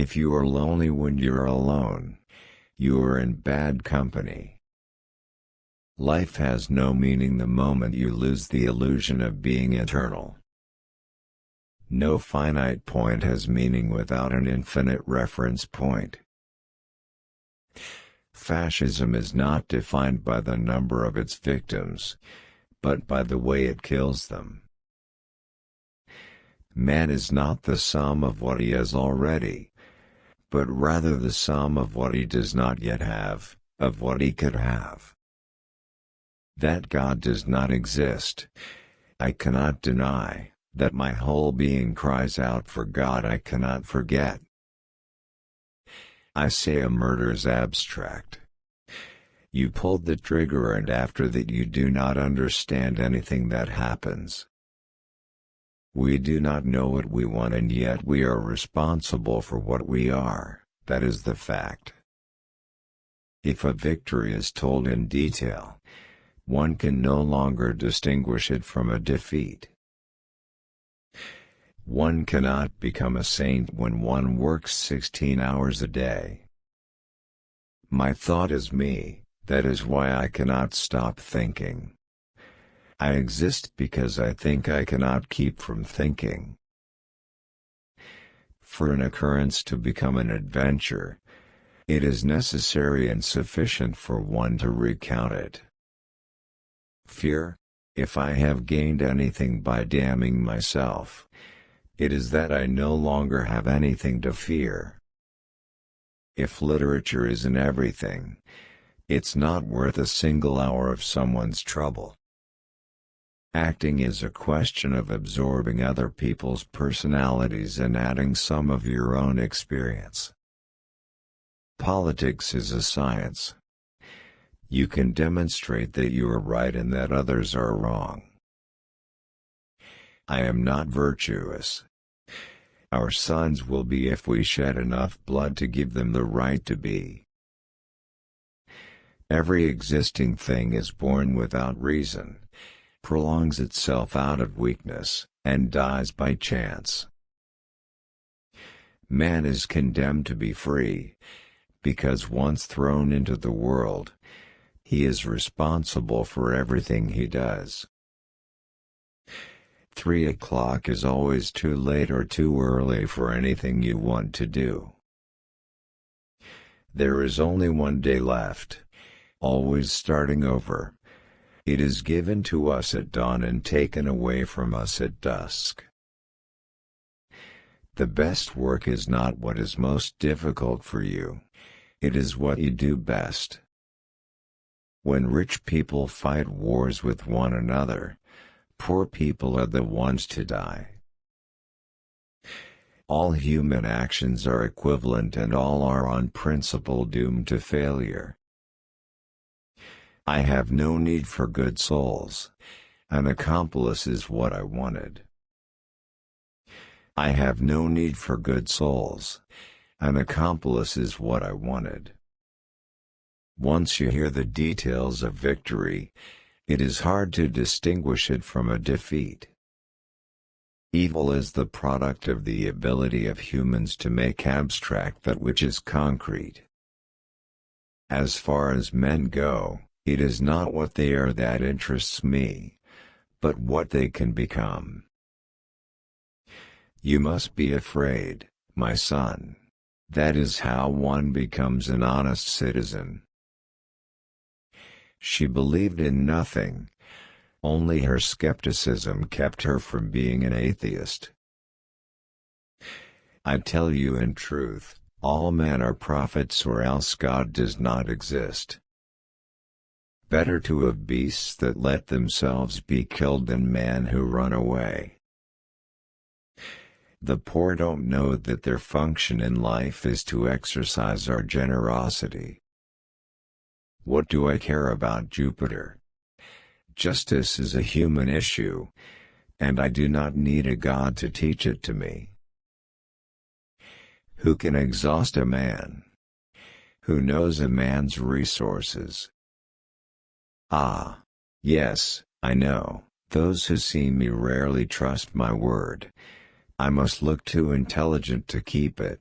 If you are lonely when you're alone, you are in bad company. Life has no meaning the moment you lose the illusion of being eternal. No finite point has meaning without an infinite reference point. Fascism is not defined by the number of its victims, but by the way it kills them. Man is not the sum of what he has already, but rather the sum of what he does not yet have, of what he could have. That God does not exist, I cannot deny. That my whole being cries out for God I cannot forget. I say a murder's abstract. You pulled the trigger and after that you do not understand anything that happens. We do not know what we want and yet we are responsible for what we are, that is the fact. If a victory is told in detail, one can no longer distinguish it from a defeat. One cannot become a saint when one works 16 hours a day. My thought is me, that is why I cannot stop thinking. I exist because I think I cannot keep from thinking. For an occurrence to become an adventure, it is necessary and sufficient for one to recount it. Fear, if I have gained anything by damning myself, it is that I no longer have anything to fear. If literature isn't everything, it's not worth a single hour of someone's trouble. Acting is a question of absorbing other people's personalities and adding some of your own experience. Politics is a science. You can demonstrate that you are right and that others are wrong. I am not virtuous. Our sons will be if we shed enough blood to give them the right to be. Every existing thing is born without reason, prolongs itself out of weakness, and dies by chance. Man is condemned to be free, because once thrown into the world, he is responsible for everything he does. 3 o'clock is always too late or too early for anything you want to do. There is only one day left, always starting over. It is given to us at dawn and taken away from us at dusk. The best work is not what is most difficult for you, it is what you do best. When rich people fight wars with one another, poor people are the ones to die. All human actions are equivalent and all are on principle doomed to failure. I have no need for good souls. An accomplice is what I wanted. I have no need for good souls. An accomplice is what I wanted. Once you hear the details of victory, it is hard to distinguish it from a defeat. Evil is the product of the ability of humans to make abstract that which is concrete. As far as men go, it is not what they are that interests me, but what they can become. You must be afraid, my son. That is how one becomes an honest citizen. She believed in nothing. Only her skepticism kept her from being an atheist. I tell you in truth, all men are prophets or else God does not exist. Better to have beasts that let themselves be killed than men who run away. The poor don't know that their function in life is to exercise our generosity. What do I care about Jupiter? Justice is a human issue, and I do not need a god to teach it to me. Who can exhaust a man? Who knows a man's resources? Ah, yes, I know, those who see me rarely trust my word. I must look too intelligent to keep it.